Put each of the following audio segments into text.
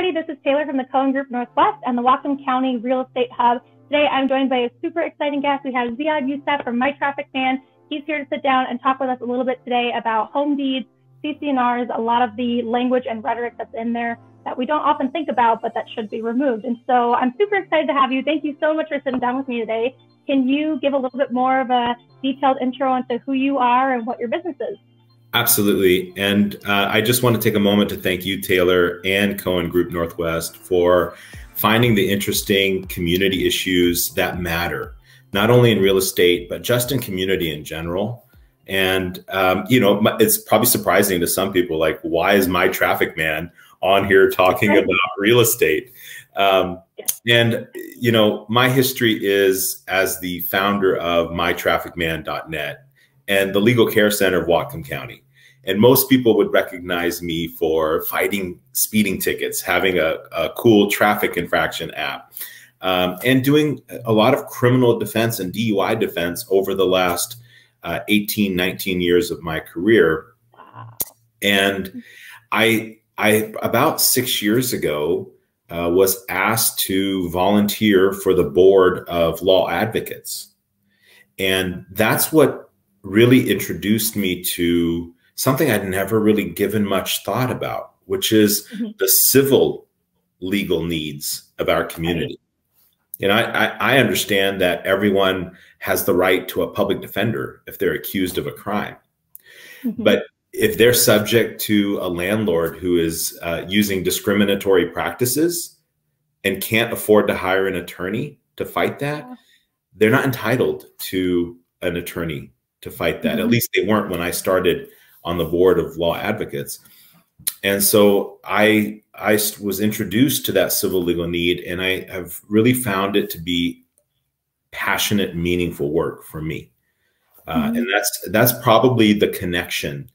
everybody. This is Taylor from the Cohen Group Northwest and the Whatcom County Real Estate Hub. Today, I'm joined by a super exciting guest. We have Ziad Youssef from My Traffic Man. He's here to sit down and talk with us a little bit today about home deeds, CCNRs, a lot of the language and rhetoric that's in there that we don't often think about, but that should be removed. And so I'm super excited to have you. Thank you so much for sitting down with me today. Can you give a little bit more of a detailed intro into who you are and what your business is? Absolutely. And I just want to take a moment to thank you, Taylor, and Cohen Group Northwest for finding the interesting community issues that matter, not only in real estate, but just in community in general. And, it's probably surprising to some people, like, why is My Traffic Man on here talking about real estate? And, my history is as the founder of mytrafficman.net and the Legal Care Center of Whatcom County. And most people would recognize me for fighting speeding tickets, having a cool traffic infraction app, and doing a lot of criminal defense and DUI defense over the last 18, 19 years of my career. Wow. And I about 6 years ago, was asked to volunteer for the board of law advocates. And that's what really introduced me to something I'd never really given much thought about, which is the civil legal needs of our community. And I understand that everyone has the right to a public defender if they're accused of a crime. But if they're subject to a landlord who is using discriminatory practices and can't afford to hire an attorney to fight that, they're not entitled to an attorney to fight that. At least they weren't when I started on the board of law advocates. And so I was introduced to that civil legal need, and I have really found it to be passionate, meaningful work for me. And that's probably the connection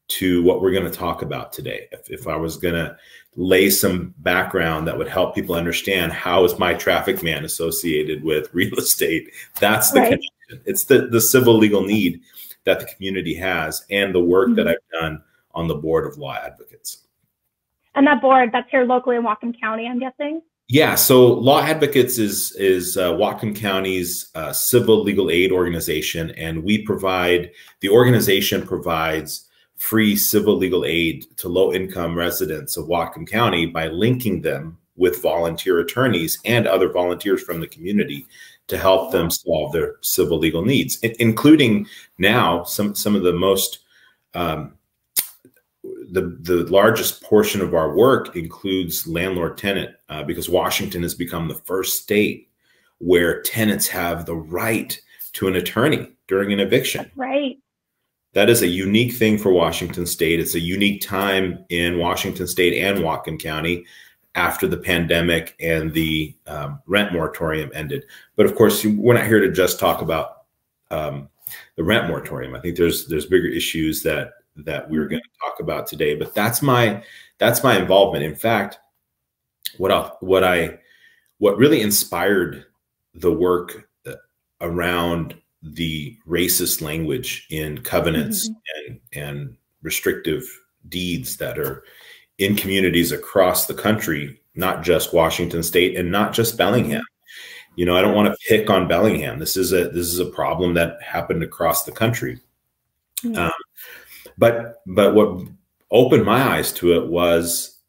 to what we're going to talk about today. If I was going to lay some background that would help people understand how is My Traffic Man associated with real estate, that's the connection. It's the civil legal need that the community has and the work that I've done on the board of law advocates. And that board, that's here locally in Whatcom County, I'm guessing? Yeah. So Law Advocates is Whatcom County's civil legal aid organization, and the organization provides free civil legal aid to low-income residents of Whatcom County by linking them with volunteer attorneys and other volunteers from the community to help them solve their civil legal needs, including now some of the most, the largest portion of our work includes landlord-tenant, because Washington has become the first state where tenants have the right to an attorney during an eviction. That's right. That is a unique thing for Washington State. It's a unique time in Washington State and Whatcom County after the pandemic and the rent moratorium ended. But of course, we're not here to just talk about the rent moratorium. I think there's bigger issues that we're going to talk about today. But that's my involvement. In fact, what really inspired the work around the racist language in covenants and restrictive deeds that are in communities across the country, not just Washington State and not just Bellingham. I don't want to pick on Bellingham. This is a problem that happened across the country. But what opened my eyes to it was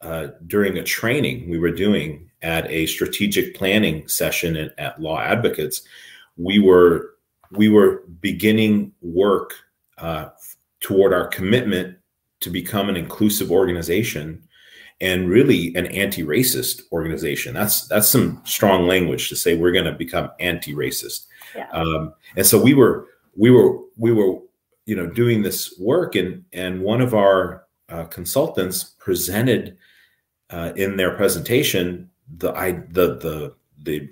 during a training we were doing at a strategic planning session at Law Advocates. We were beginning work toward our commitment to become an inclusive organization and really an anti-racist organization. That's some strong language to say we're going to become anti-racist. And so we were doing this work, and one of our consultants presented in their presentation the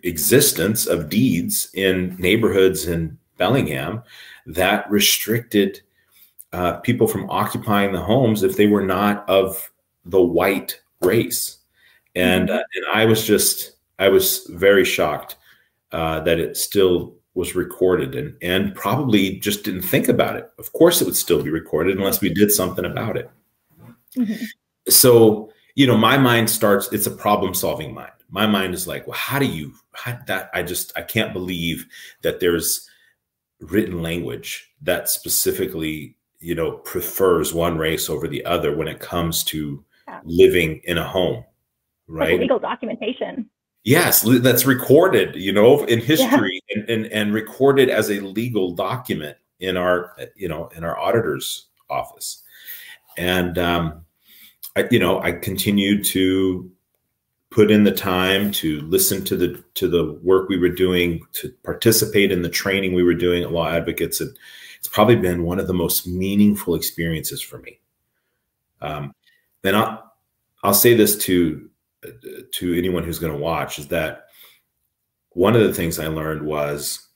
existence of deeds in neighborhoods in Bellingham that restricted people from occupying the homes if they were not of the white race. And I was very shocked that it still was recorded, and probably just didn't think about it. Of course it would still be recorded unless we did something about it. So my mind starts, it's a problem solving mind. My mind is like, well, I can't believe that there's written language that specifically, prefers one race over the other when it comes to living in a home, right? Like legal documentation. Yes, that's recorded, in history and recorded as a legal document in our auditor's office. And, I continue to put in the time to listen to the work we were doing, to participate in the training we were doing at Law Advocates. And it's probably been one of the most meaningful experiences for me. And I'll say this to anyone who's going to watch, is that one of the things I learned was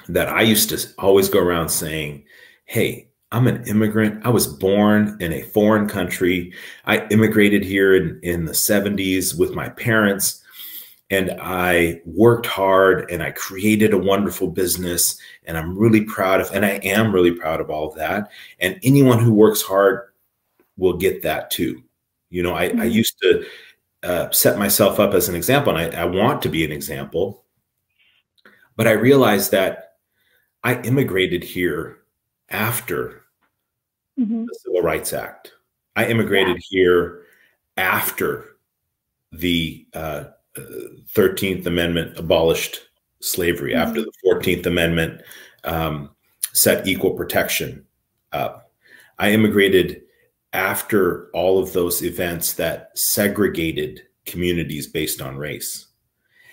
that I used to always go around saying, hey, I'm an immigrant. I was born in a foreign country. I immigrated here in the 70s with my parents, and I worked hard and I created a wonderful business, and I'm really proud of, and I am really proud of all of that. And anyone who works hard will get that too. I used to set myself up as an example, and I want to be an example, but I realized that I immigrated here after the Civil Rights Act. I immigrated here after the 13th Amendment abolished slavery, after the 14th Amendment set equal protection up. I immigrated after all of those events that segregated communities based on race.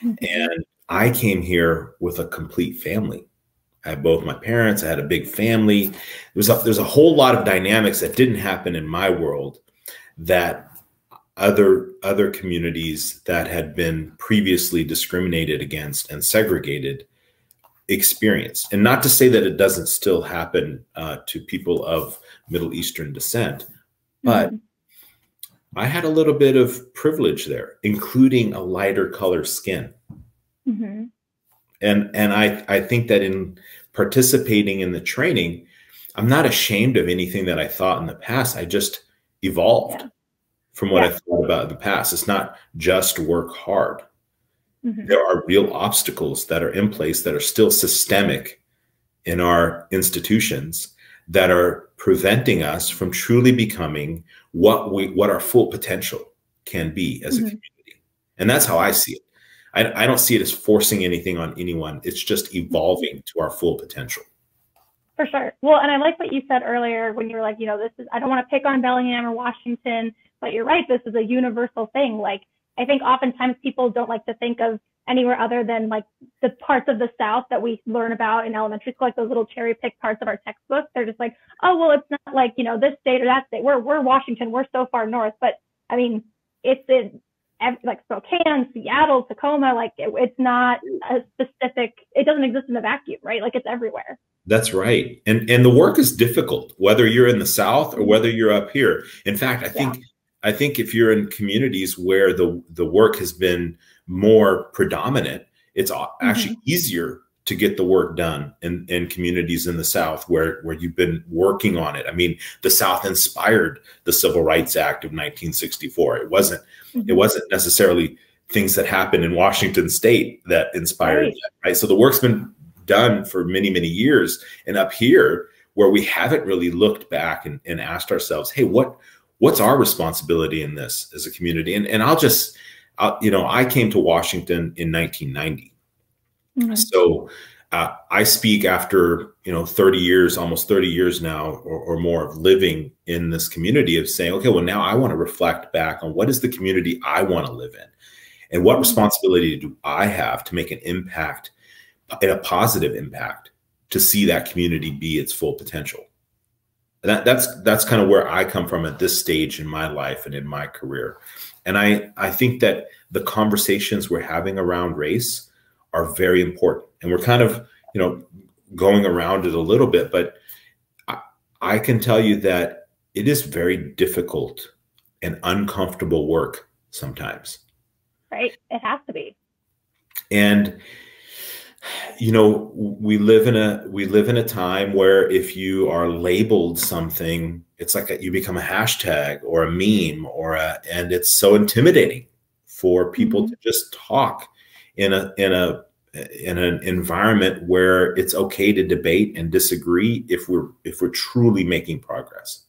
And I came here with a complete family. I had both my parents. I had a big family. There's a whole lot of dynamics that didn't happen in my world that other communities that had been previously discriminated against and segregated experienced. And not to say that it doesn't still happen to people of Middle Eastern descent, but I had a little bit of privilege there, including a lighter color skin. And I think that in participating in the training, I'm not ashamed of anything that I thought in the past. I just evolved from what I thought about in the past. It's not just work hard. There are real obstacles that are in place that are still systemic in our institutions that are preventing us from truly becoming what our full potential can be as a community. And that's how I see it. I don't see it as forcing anything on anyone. It's just evolving to our full potential. For sure. Well, and I like what you said earlier when you were like, I don't want to pick on Bellingham or Washington, but you're right. This is a universal thing. Like, I think oftentimes people don't like to think of anywhere other than like the parts of the South that we learn about in elementary school, like those little cherry picked parts of our textbooks. They're just like, oh, well, it's not like, this state or that state. We're Washington. We're so far north. But I mean, it's in like Spokane, Seattle, Tacoma, like it's not a specific, it doesn't exist in a vacuum, right? Like it's everywhere. That's right. And the work is difficult, whether you're in the South or whether you're up here. In fact, I think if you're in communities where the work has been more predominant, it's actually easier to get the work done in communities in the South where you've been working on it. I mean, the South inspired the Civil Rights Act of 1964. It wasn't necessarily things that happened in Washington State that inspired that, right? So the work's been done for many, many years. And up here, where we haven't really looked back and asked ourselves, hey, what's our responsibility in this as a community? And I came to Washington in 1990. So I speak after, 30 years, almost 30 years now or more of living in this community, of saying, okay, well, now I want to reflect back on what is the community I want to live in, and what responsibility do I have to make an impact, and a positive impact, to see that community be its full potential. And that's kind of where I come from at this stage in my life and in my career. And I think that the conversations we're having around race are very important. And we're kind of, going around it a little bit, but I can tell you that it is very difficult and uncomfortable work sometimes. Right. It has to be. And, You know, we live in a time where if you are labeled something, it's like you become a hashtag or a meme and it's so intimidating for people to just talk in an environment where it's okay to debate and disagree if we're truly making progress.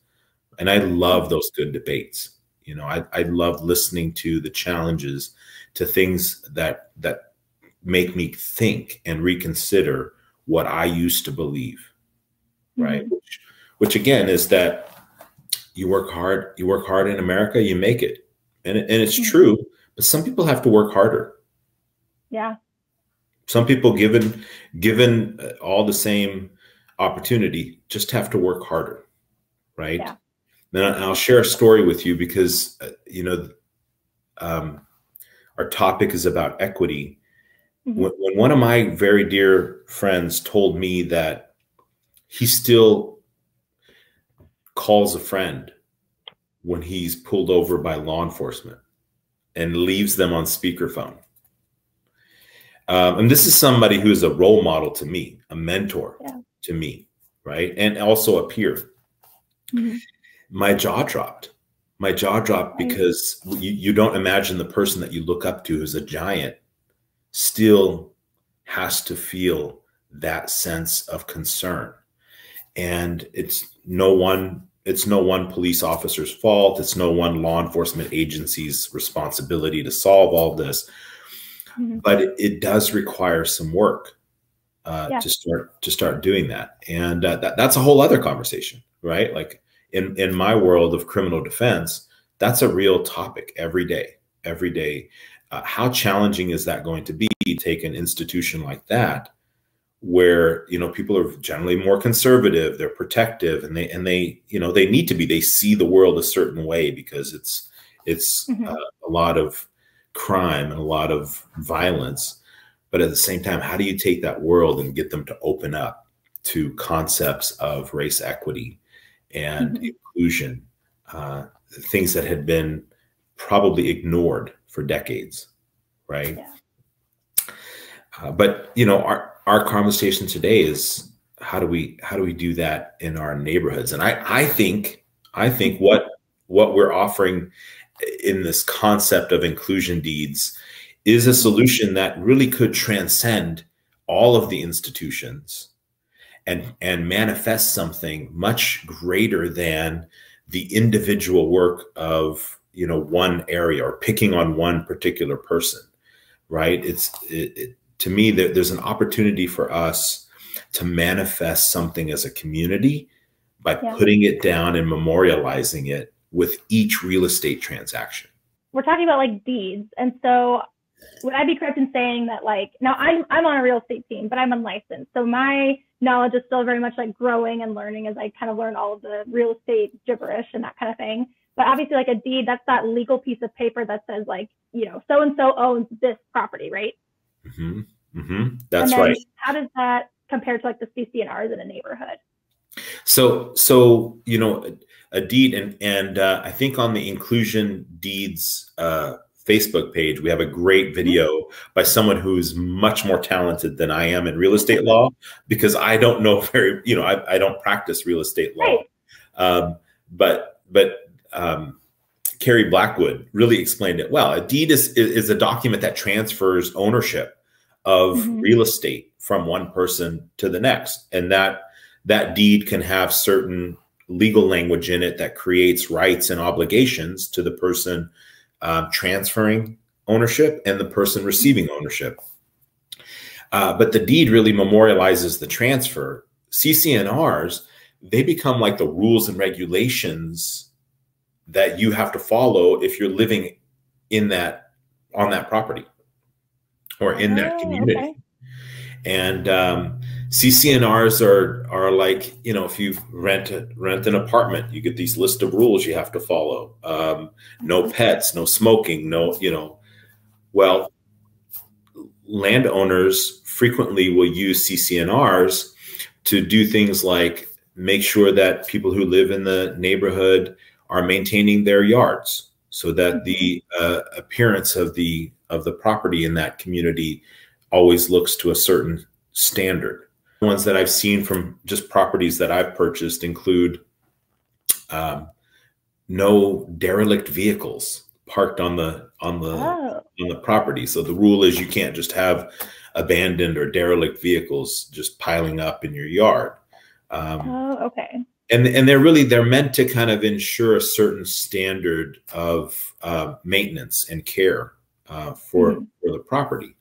And I love those good debates. You know, I love listening to the challenges, to things that make me think and reconsider what I used to believe, right? Which again is that you work hard in America, you make it. And it's true, but some people have to work harder. Yeah. Some people given all the same opportunity just have to work harder, right? Yeah. Then I'll share a story with you because you know, our topic is about equity. When one of my very dear friends told me that he still calls a friend when he's pulled over by law enforcement and leaves them on speakerphone. And this is somebody who is a role model to me, a mentor to me, right? And also a peer. My jaw dropped. My jaw dropped because you don't imagine the person that you look up to who's a giant still has to feel that sense of concern. And it's no one police officer's fault. It's no one law enforcement agency's responsibility to solve all this. But it does require some work to start doing that. And that's a whole other conversation, right? Like in my world of criminal defense, that's a real topic every day. How challenging is that going to be to take an institution like that, where, you know, people are generally more conservative, they're protective, and they you know, they need to be, they see the world a certain way because it's a lot of crime and a lot of violence. But at the same time, how do you take that world and get them to open up to concepts of race equity and inclusion, things that had been probably ignored for decades, right? But you know, our conversation today is how do we do that in our neighborhoods? And I think what we're offering in this concept of inclusion deeds is a solution that really could transcend all of the institutions and manifest something much greater than the individual work of, you know, one area or picking on one particular person, right? To me, there's an opportunity for us to manifest something as a community by putting it down and memorializing it with each real estate transaction. We're talking about like deeds. And so would I be correct in saying that, like, now I'm on a real estate team, but I'm unlicensed. So my knowledge is still very much like growing and learning as I kind of learn all of the real estate gibberish and that kind of thing. But obviously like a deed, that's that legal piece of paper that says like, you know, so-and-so owns this property, right? That's right. How does that compare to like the CCNRs in a neighborhood? So you know, a deed, and I think on the Inclusion Deeds Facebook page, we have a great video by someone who's much more talented than I am in real estate law, because I don't know I don't practice real estate law. But Carrie Blackwood really explained it well. A deed is a document that transfers ownership of real estate from one person to the next. And that deed can have certain legal language in it that creates rights and obligations to the person transferring ownership and the person receiving ownership. But the deed really memorializes the transfer. CCNRs, they become like the rules and regulations that you have to follow if you're living on that property or in that community. Okay. And CCNRs are like, you know, if you rent an apartment, you get these list of rules you have to follow. No pets, no smoking, no, you know. Well, landowners frequently will use CCNRs to do things like make sure that people who live in the neighborhood are maintaining their yards so that the appearance of the property in that community always looks to a certain standard. Ones that I've seen from just properties that I've purchased include no derelict vehicles parked on the property. So the rule is you can't just have abandoned or derelict vehicles just piling up in your yard. Okay. And they're meant to kind of ensure a certain standard of maintenance and care for the property.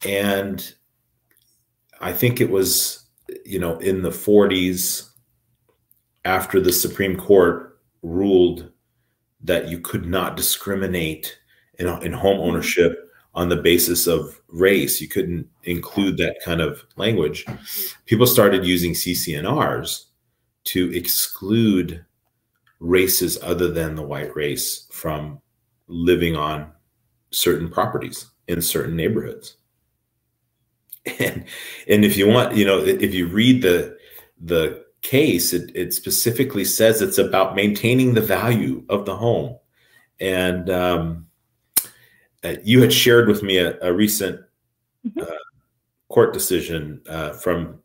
And I think it was, in the 40s, after the Supreme Court ruled that you could not discriminate in home ownership on the basis of race. You couldn't include that kind of language. People started using CCNRs to exclude races other than the white race from living on certain properties in certain neighborhoods. And if you want, if you read the case, it specifically says it's about maintaining the value of the home. And you had shared with me a recent court decision from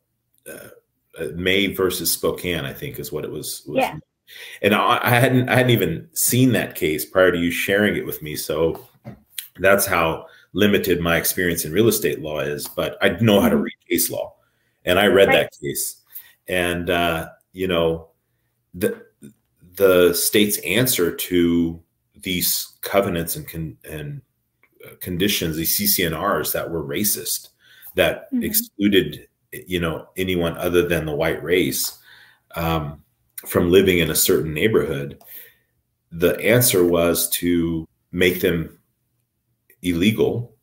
May versus Spokane, I think is what it was. Yeah. And I hadn't even seen that case prior to you sharing it with me. So that's how limited my experience in real estate law is. But I know how to read case law, and I read that case. And the state's answer to these covenants and conditions, these CCNRs that were racist, that excluded anyone other than the white race from living in a certain neighborhood, the answer was to make them illegal.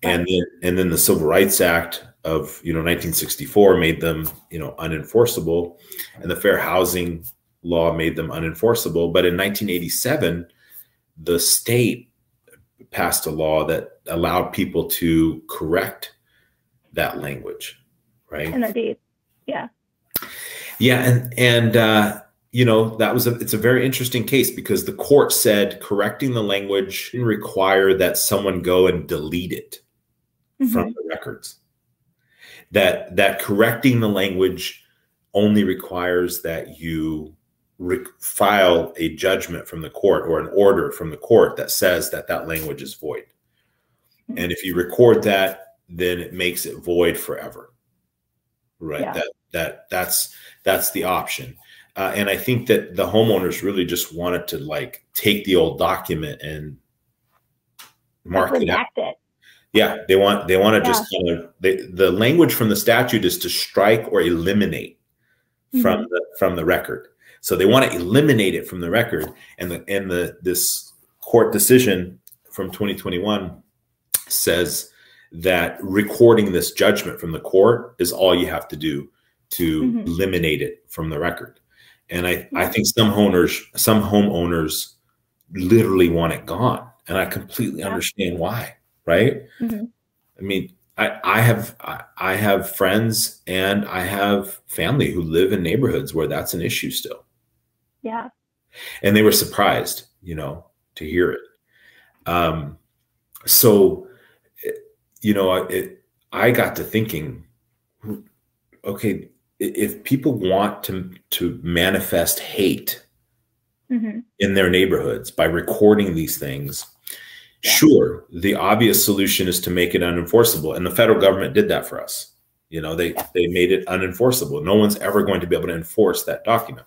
And then the Civil Rights Act of 1964 made them unenforceable, and the Fair Housing Law made them unenforceable. But in 1987, the state passed a law that allowed people to correct that language, right? In their deeds. Yeah. Yeah, and it's a very interesting case because the court said correcting the language didn't require that someone go and delete it from the records. That correcting the language only requires that you file a judgment from the court or an order from the court that says that language is void. And if you record that, then it makes it void forever, right? Yeah. That's the option. And I think that the homeowners really just wanted to take the old document and mark it out. Yeah, they want to just kind of the language from the statute is to strike or eliminate from the record. So they want to eliminate it from the record. And this court decision from 2021 says that recording this judgment from the court is all you have to do to eliminate it from the record. And I think some homeowners literally want it gone, and I completely understand why. Right? I mean, I have friends and I have family who live in neighborhoods where that's an issue still. Yeah. And they were surprised, to hear it. So, I got to thinking, okay, if people want to manifest hate in their neighborhoods by recording these things, sure, the obvious solution is to make it unenforceable. And the federal government did that for us. They made it unenforceable. No one's ever going to be able to enforce that document.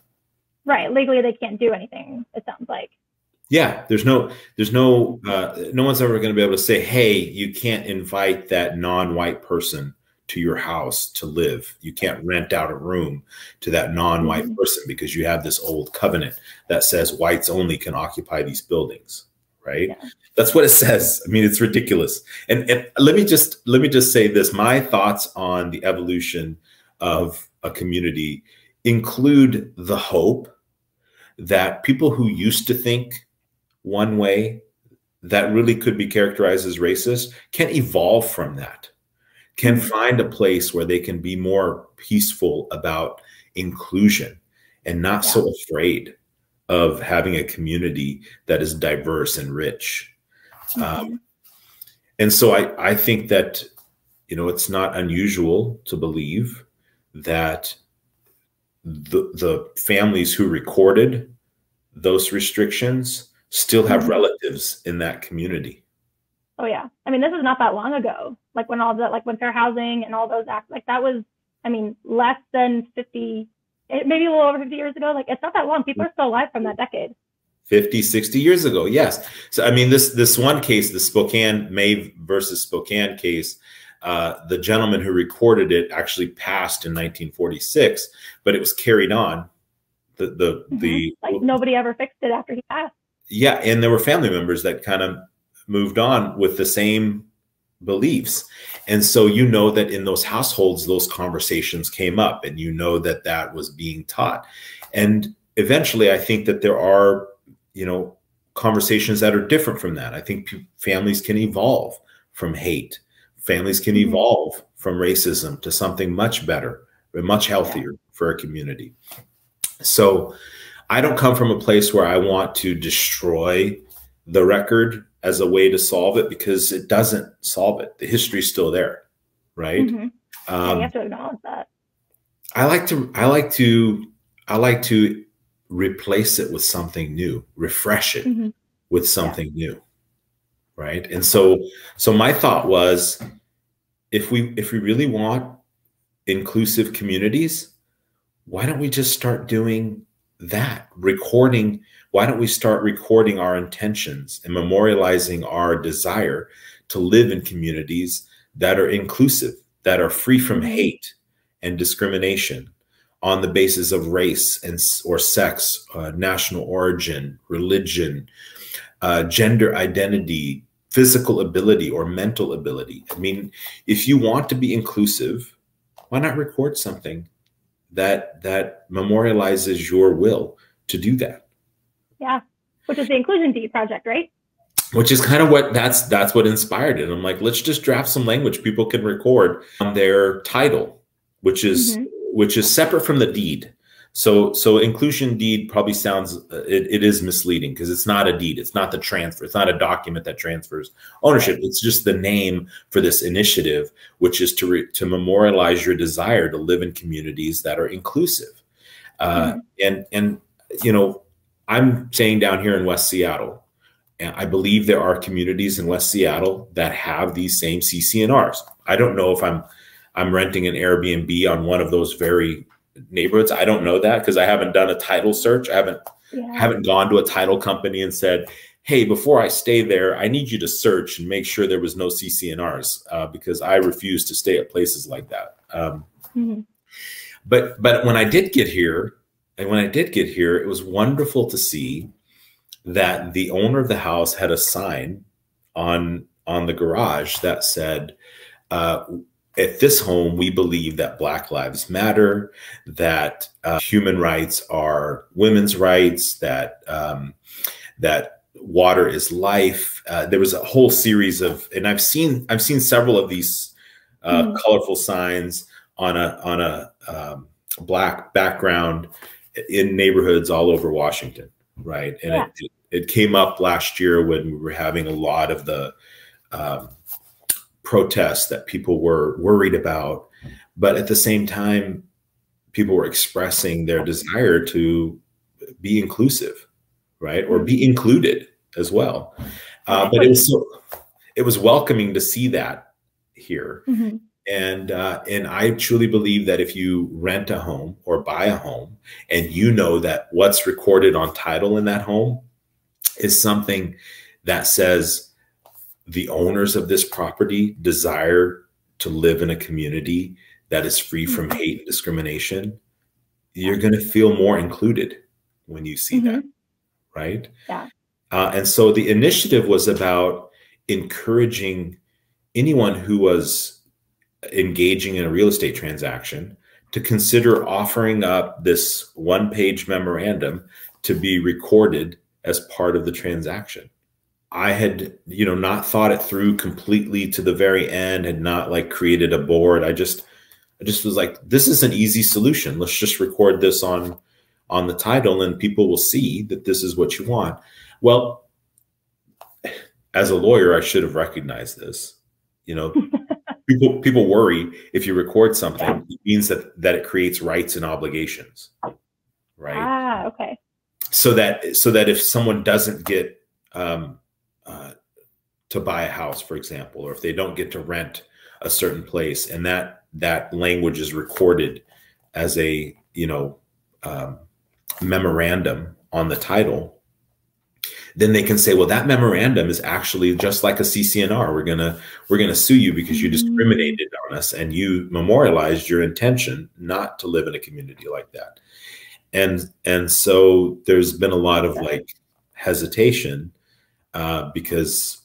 Right. Legally, they can't do anything, it sounds like. Yeah. No one's ever going to be able to say, hey, you can't invite that non-white person to your house to live. You can't rent out a room to that non-white person because you have this old covenant that says whites only can occupy these buildings. Right. Yeah. That's what it says. I mean, it's ridiculous. And let me just say this. My thoughts on the evolution of a community include the hope that people who used to think one way that really could be characterized as racist can evolve from that, can find a place where they can be more peaceful about inclusion and not so afraid of having a community that is diverse and rich. And so I think that, you know, it's not unusual to believe that the families who recorded those restrictions still have relatives in that community. Oh yeah. I mean, this is not that long ago. Like when all the, like when fair housing and all those acts, like that was, I mean, less than 50, maybe a little over 50 years ago. Like it's not that long. People are still alive from that decade. 50, 60 years ago. Yes. So, I mean, this one case, the Spokane, May versus Spokane case, the gentleman who recorded it actually passed in 1946, but it was carried on. Like nobody ever fixed it after he passed. Yeah. And there were family members that kind of moved on with the same beliefs. And so, you know, that in those households, those conversations came up, and you know that that was being taught. And eventually, I think that there are, you know, conversations that are different from that. I think families can evolve from hate. Families can evolve from racism to something much better and much healthier for a community. So I don't come from a place where I want to destroy the record as a way to solve it, because it doesn't solve it. The history's still there, right? You have to acknowledge that. I like to replace it with something new, refresh it with something new, right? And so my thought was, if we really want inclusive communities, why don't we just start doing that? Recording. Why don't we start recording our intentions and memorializing our desire to live in communities that are inclusive, that are free from hate and discrimination on the basis of race or sex, national origin, religion, gender identity, physical ability, or mental ability. I mean, if you want to be inclusive, why not record something that memorializes your will to do that? Yeah, which is the Inclusion Deed project, right? Which is kind of what that's what inspired it. I'm like, let's just draft some language people can record on their title, which is separate from the deed. So inclusion deed probably sounds, it is misleading, because it's not a deed. It's not the transfer. It's not a document that transfers ownership. It's just the name for this initiative, which is to memorialize your desire to live in communities that are inclusive. And you know, I'm staying down here in West Seattle, and I believe there are communities in West Seattle that have these same CCNRs. I don't know if I'm renting an Airbnb on one of those very neighborhoods. I don't know that, because I haven't done a title search. I haven't gone to a title company and said, hey, before I stay there, I need you to search and make sure there was no CCNRs, because I refuse to stay at places like that. But when I did get here, it was wonderful to see that the owner of the house had a sign on the garage that said, at this home, we believe that Black Lives Matter, that human rights are women's rights, that that water is life. There was a whole series of, and I've seen several of these colorful signs on a Black background in neighborhoods all over Washington, right? And it came up last year when we were having a lot of the protests that people were worried about, but at the same time, people were expressing their desire to be inclusive, right, or be included as well. But it was welcoming to see that here. And I truly believe that if you rent a home or buy a home, and you know that what's recorded on title in that home is something that says the owners of this property desire to live in a community that is free from hate and discrimination, you're going to feel more included when you see that, right? Yeah. And so the initiative was about encouraging anyone who was engaging in a real estate transaction to consider offering up this one-page memorandum to be recorded as part of the transaction. I had, you know, not thought it through completely to the very end, had not like created a board. I just was like, this is an easy solution. Let's just record this on the title, and people will see that this is what you want. Well, as a lawyer, I should have recognized this. You know, people worry if you record something, it means that it creates rights and obligations, right? Ah, okay. So that if someone doesn't get to buy a house, for example, or if they don't get to rent a certain place, and that language is recorded as a memorandum on the title, then they can say, well, that memorandum is actually just like a CCNR. We're gonna sue you because you discriminated on us and you memorialized your intention not to live in a community like that. And so there's been a lot of like hesitation because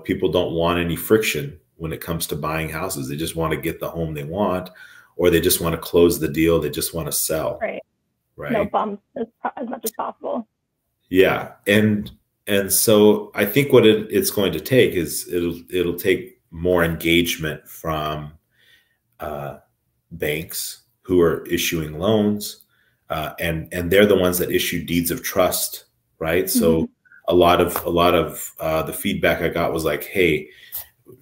people don't want any friction when it comes to buying houses. They just want to get the home they want, or they just want to close the deal. They just want to sell. Right. Right. No bumps as much as possible. Yeah. And so I think what it's going to take is it'll take more engagement from banks who are issuing loans, and they're the ones that issue deeds of trust, right? So a lot of the feedback I got was like, hey,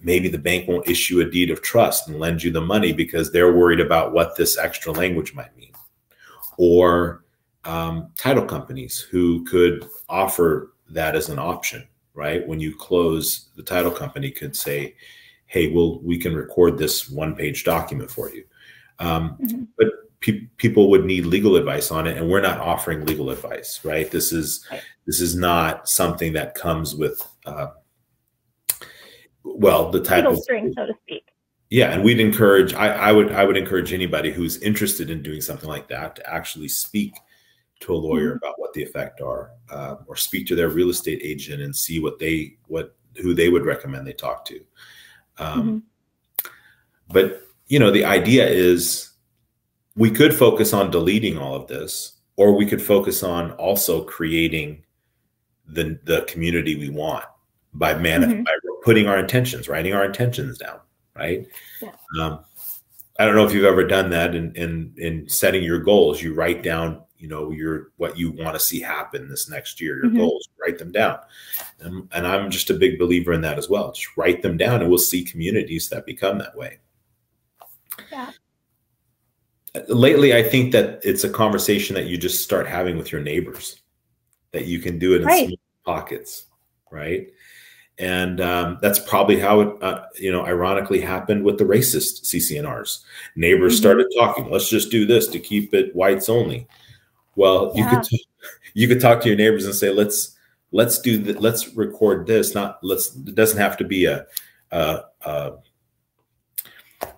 maybe the bank won't issue a deed of trust and lend you the money because they're worried about what this extra language might mean. Or title companies who could offer that as an option, right? When you close, the title company could say, hey, we can record this one-page document for you. But people would need legal advice on it, and we're not offering legal advice, right? This is not something that comes with, the title legal string, so to speak. Yeah, and we'd encourage. I would encourage anybody who's interested in doing something like that to actually speak to a lawyer about what the effects are, or speak to their real estate agent and see who they would recommend they talk to. But the idea is we could focus on deleting all of this, or we could focus on also creating the community we want by putting our intentions, writing our intentions down. Right. Yeah. I don't know if you've ever done that in setting your goals. You write down, what you want to see happen this next year, your goals, write them down. And I'm just a big believer in that as well. Just write them down and we'll see communities that become that way. Yeah. Lately, I think that it's a conversation that you just start having with your neighbors, that you can do it in small pockets. Right. And that's probably how it, ironically happened with the racist CCNRs. Neighbors started talking, let's just do this to keep it whites only. Well, you could talk to your neighbors and say, let's record this. It doesn't have to be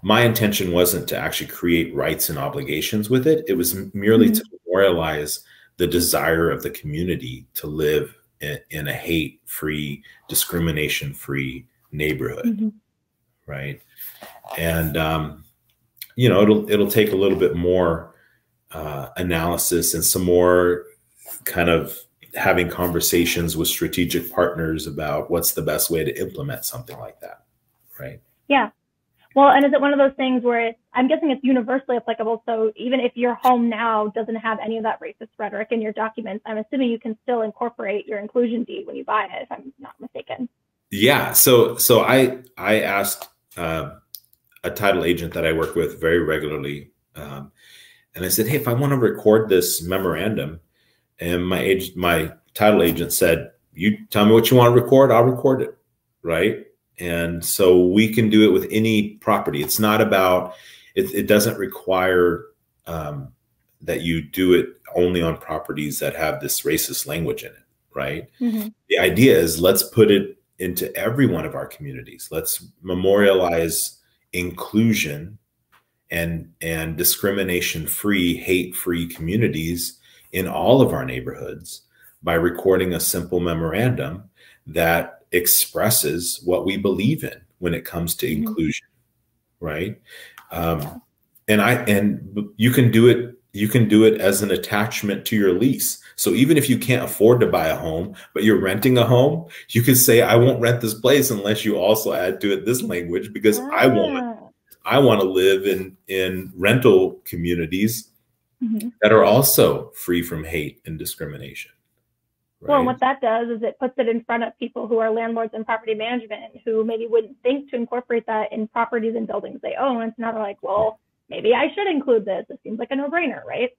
my intention wasn't to actually create rights and obligations with it. It was merely to memorialize the desire of the community to live in a hate-free, discrimination-free neighborhood, right? And it'll take a little bit more analysis and some more kind of having conversations with strategic partners about what's the best way to implement something like that, right? Yeah. Well, and is it one of those things where I'm guessing it's universally applicable? So even if your home now doesn't have any of that racist rhetoric in your documents, I'm assuming you can still incorporate your inclusion deed when you buy it, if I'm not mistaken. Yeah. So I asked a title agent that I work with very regularly, and I said, hey, if I want to record this memorandum, and my title agent said, you tell me what you want to record, I'll record it, right? And so we can do it with any property. It's not about, it doesn't require that you do it only on properties that have this racist language in it, right? The idea is let's put it into every one of our communities. Let's memorialize inclusion and discrimination-free, hate-free communities in all of our neighborhoods by recording a simple memorandum that expresses what we believe in when it comes to inclusion, right? And you can do it as an attachment to your lease. So even if you can't afford to buy a home, but you're renting a home, you can say, I won't rent this place unless you also add to it this language, because I want to live in rental communities that are also free from hate and discrimination. Well, and right? what that does is it puts it in front of people who are landlords and property management who maybe wouldn't think to incorporate that in properties and buildings they own. And so now they're like, well, maybe I should include this. It seems like a no-brainer, right?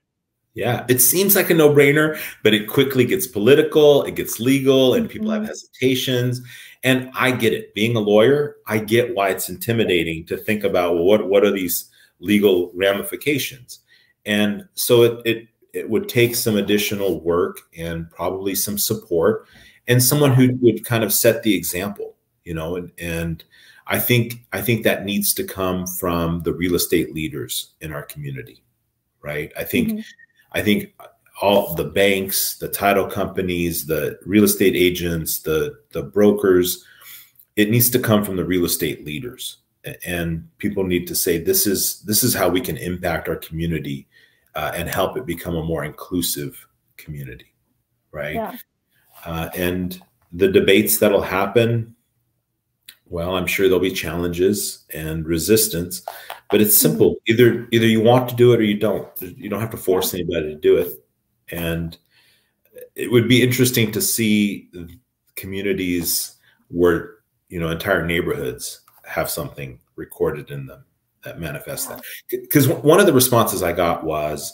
Yeah, it seems like a no-brainer, but it quickly gets political, it gets legal, and people have Mm-hmm. hesitations. And I get it. Being a lawyer, I get why it's intimidating to think about, well, what are these legal ramifications? And so it would take some additional work and probably some support and someone who would kind of set the example, you know, and I think that needs to come from the real estate leaders in our community, right? I think all the banks, the title companies, the real estate agents, the brokers, it needs to come from the real estate leaders. And people need to say, this is how we can impact our community and help it become a more inclusive community, right? Yeah. And the debates that'll happen, well, I'm sure there'll be challenges and resistance, but it's simple. Either you want to do it or you don't. You don't have to force anybody to do it. And it would be interesting to see communities where, you know, entire neighborhoods have something recorded in them that manifests that. Because one of the responses I got was,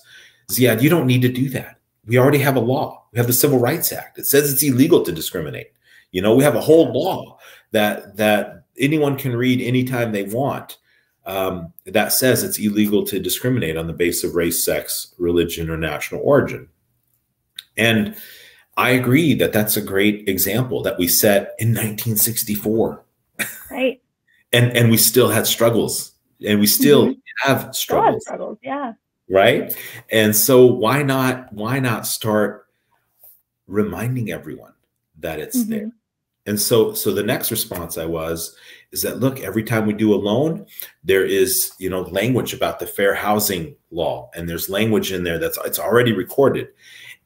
Ziad, you don't need to do that. We already have a law. We have the Civil Rights Act. It says it's illegal to discriminate. You know, we have a whole law that anyone can read anytime they want that says it's illegal to discriminate on the basis of race, sex, religion, or national origin. And I agree that that's a great example that we set in 1964. Right. And we still had struggles. And we still have struggles. Yeah. Right. And so why not start reminding everyone that it's there? And so the next response is that, look, every time we do a loan, there is, you know, language about the fair housing law, and there's language in there it's already recorded.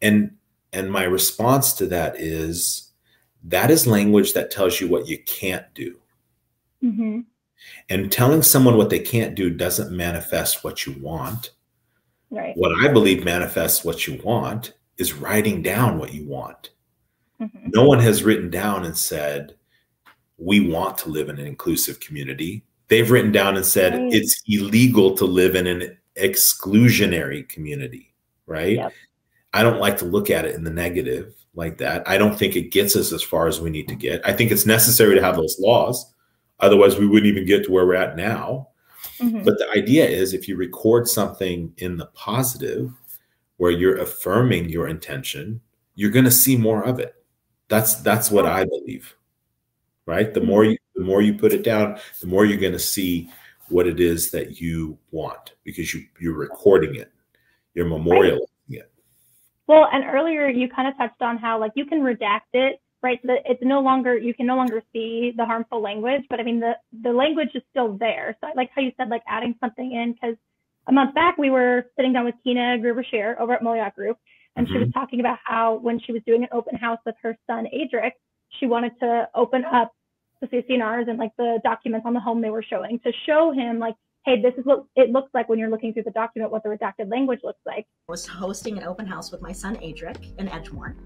And my response to that is language that tells you what you can't do. And telling someone what they can't do doesn't manifest what you want. Right. What I believe manifests what you want is writing down what you want. No one has written down and said, we want to live in an inclusive community. They've written down and said, it's illegal to live in an exclusionary community, right? Yep. I don't like to look at it in the negative like that. I don't think it gets us as far as we need to get. I think it's necessary to have those laws. Otherwise, we wouldn't even get to where we're at now. But the idea is, if you record something in the positive, where you're affirming your intention, you're going to see more of it. That's what I believe, right? The more you put it down, the more you're going to see what it is that you want, because you're recording it, you're memorializing it. Well, and earlier you kind of touched on how, like, you can redact it, right? So that it's you can no longer see the harmful language, but I mean, the language is still there. So I like how you said, like, adding something in, because a month back we were sitting down with Kina Gruber-Scheer over at Moyac Group, and she was talking about how when she was doing an open house with her son, Adric, she wanted to open up the CCNRs and, like, the documents on the home they were showing to show him, like, hey, this is what it looks like when you're looking through the document, what the redacted language looks like. I was hosting an open house with my son, Adric, in Edgemoor.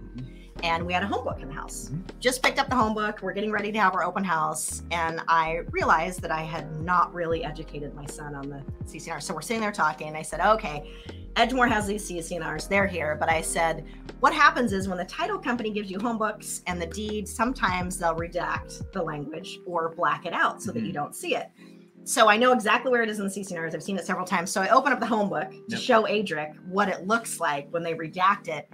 And we had a home book in the house. Just picked up the home book. We're getting ready to have our open house. And I realized that I had not really educated my son on the CCNR. So we're sitting there talking. I said, okay, Edgemoor has these CCNRs. They're here. But I said, what happens is when the title company gives you home books and the deed, sometimes they'll redact the language or black it out so that you don't see it. So I know exactly where it is in the CCNRs. I've seen it several times. So I open up the home book to show Adric what it looks like when they redact it.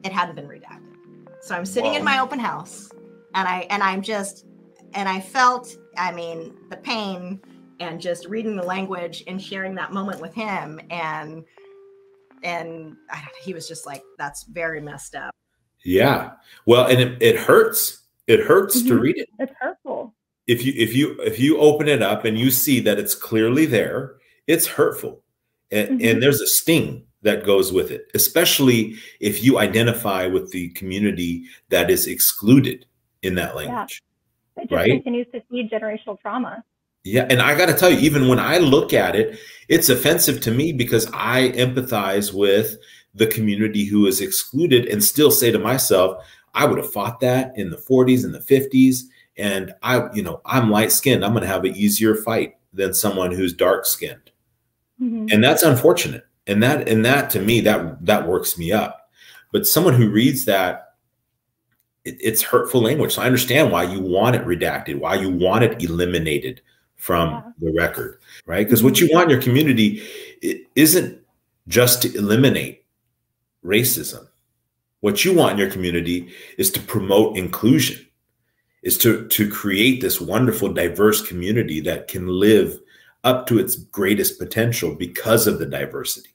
It hadn't been redacted. So I'm sitting in my open house, and I felt, I mean, the pain and just reading the language and sharing that moment with him. And he was just like, that's very messed up. Yeah. Well, and it hurts. It hurts to read it. It's hurtful. If you open it up and you see that it's clearly there, it's hurtful. And there's a sting that goes with it, especially if you identify with the community that is excluded in that language. Yeah. It just continues to feed generational trauma. Yeah. And I got to tell you, even when I look at it, it's offensive to me because I empathize with the community who is excluded and still say to myself, I would have fought that in the 40s and the 50s. And I'm light skinned. I'm going to have an easier fight than someone who's dark skinned. And that's unfortunate. And that to me, that works me up. But someone who reads that, it's hurtful language. So I understand why you want it redacted, why you want it eliminated from the record, right? Because what you want in your community isn't just to eliminate racism. What you want in your community is to promote inclusion, is to create this wonderful, diverse community that can live up to its greatest potential because of the diversity.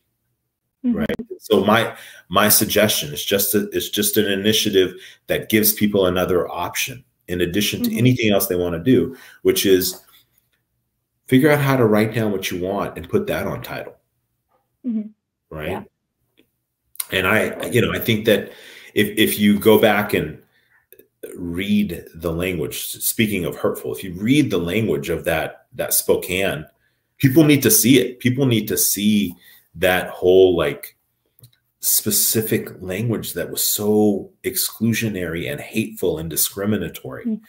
Right. So my suggestion is just an initiative that gives people another option in addition to anything else they want to do, which is figure out how to write down what you want and put that on title. Right. Yeah. And I think that if you go back and read the language, speaking of hurtful, if you read the language of that Spokane, people need to see it. People need to see that whole like specific language that was so exclusionary and hateful and discriminatory,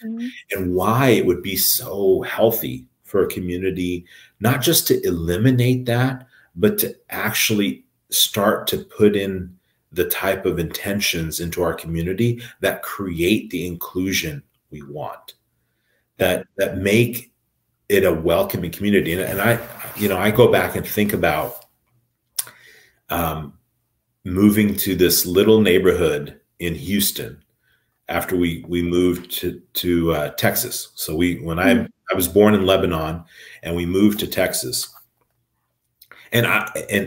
and why it would be so healthy for a community, not just to eliminate that, but to actually start to put in the type of intentions into our community that create the inclusion we want, that make it a welcoming community. And I go back and think about moving to this little neighborhood in Houston after we moved to Texas. So when I was born in Lebanon and we moved to Texas, and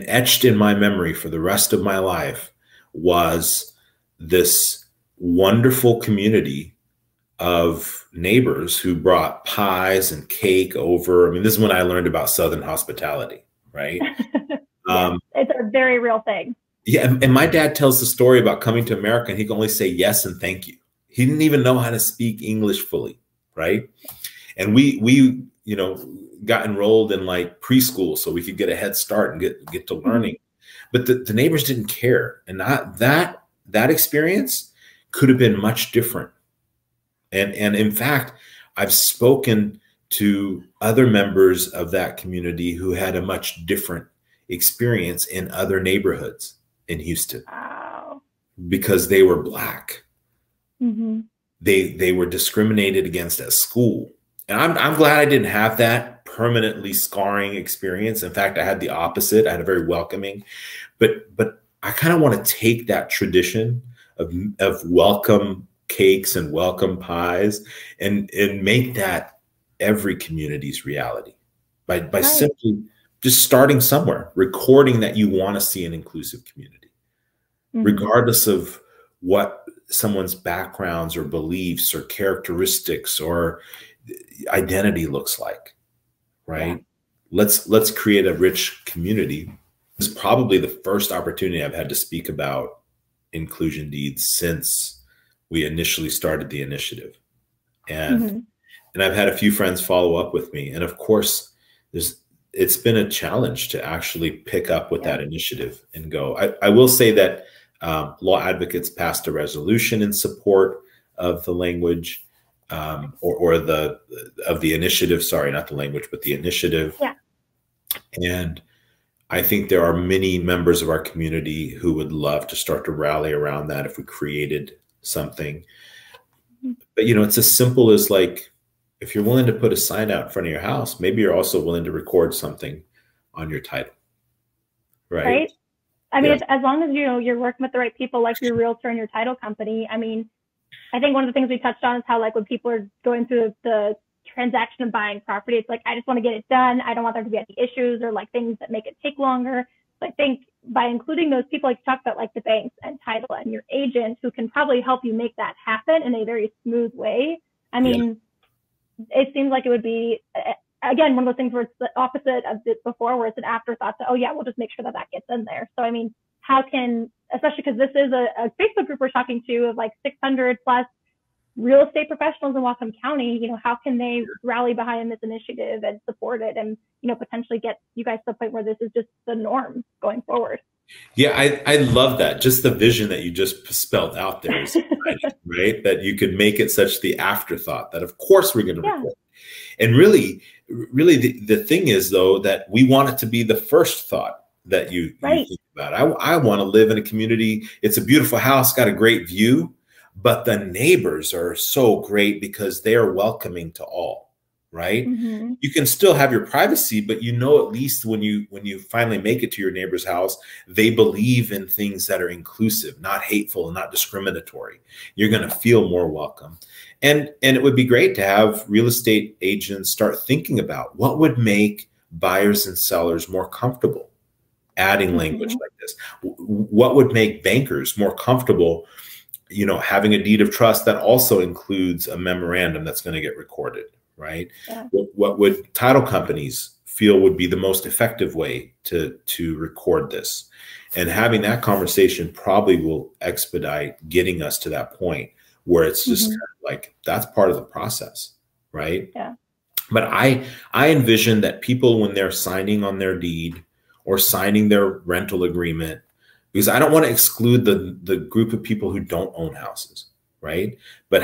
etched in my memory for the rest of my life was this wonderful community of neighbors who brought pies and cake over. I mean, this is when I learned about Southern hospitality, right? It's a very real thing. Yeah. And my dad tells the story about coming to America and he can only say yes and thank you. He didn't even know how to speak English fully, right? And we got enrolled in like preschool so we could get a head start and get to learning. But the neighbors didn't care. And that experience could have been much different. And in fact, I've spoken to other members of that community who had a much different experience in other neighborhoods in Houston. Wow. Because they were Black. They were discriminated against at school. And I'm glad I didn't have that permanently scarring experience. In fact, I had the opposite. I had a very welcoming, but I kind of want to take that tradition of welcome cakes and welcome pies and make that every community's reality by simply just starting somewhere, recording that you want to see an inclusive community, regardless of what someone's backgrounds or beliefs or characteristics or identity looks like, right? Yeah. Let's create a rich community. This is probably the first opportunity I've had to speak about inclusion deeds since we initially started the initiative. And I've had a few friends follow up with me. And of course, it's been a challenge to actually pick up with that initiative and go. I will say that Law Advocates passed a resolution in support of the language. Of the initiative, sorry, not the language, but the initiative. Yeah. And I think there are many members of our community who would love to start to rally around that if we created something. But, it's as simple as like, if you're willing to put a sign out in front of your house, maybe you're also willing to record something on your title. Right? I mean, as long as, you're working with the right people, like your realtor and your title company. I mean, I think one of the things we touched on is how, like, when people are going through the transaction of buying property, it's like, I just want to get it done. I don't want there to be any issues or like things that make it take longer. So I think by including those people, like you talked about, like the banks and title and your agent who can probably help you make that happen in a very smooth way. I mean, it seems like it would be, again, one of those things where it's the opposite of it before, where it's an afterthought that, oh yeah, we'll just make sure that gets in there. So, I mean, how can, especially because this is a Facebook group we're talking to of like 600 plus real estate professionals in Whatcom County, how can they rally behind this initiative and support it and, potentially get you guys to the point where this is just the norm going forward? Yeah, I love that. Just the vision that you just spelled out there is exciting, right? That you could make it such the afterthought that of course we're going to record. And really the thing is though, that we want it to be the first thought that you think about. I want to live in a community. It's a beautiful house, got a great view, but the neighbors are so great because they are welcoming to all. Right? You can still have your privacy, but you know, at least when you finally make it to your neighbor's house, they believe in things that are inclusive, not hateful, and not discriminatory. You're going to feel more welcome. And it would be great to have real estate agents start thinking about what would make buyers and sellers more comfortable adding language like this. What would make bankers more comfortable, you know, having a deed of trust that also includes a memorandum that's going to get recorded. Right? Yeah. What would title companies feel would be the most effective way to record this? And having that conversation probably will expedite getting us to that point where it's just kind of like, that's part of the process, right? Yeah. But I envision that people, when they're signing on their deed or signing their rental agreement, because I don't want to exclude the group of people who don't own houses, right? But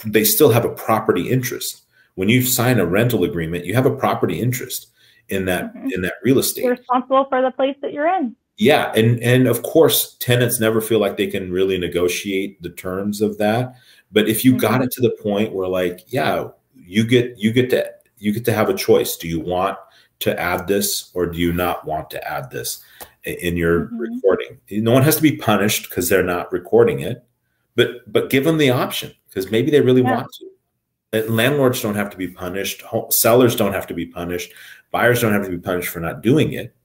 they still have a property interest. When you sign a rental agreement, you have a property interest in that real estate. You're responsible for the place that you're in. Yeah, and of course, tenants never feel like they can really negotiate the terms of that. But if you got it to the point where, like, yeah, you get to have a choice. Do you want to add this or do you not want to add this in your recording? No one has to be punished because they're not recording it, but give them the option because maybe they really want to. Landlords don't have to be punished. Sellers don't have to be punished. Buyers don't have to be punished for not doing it.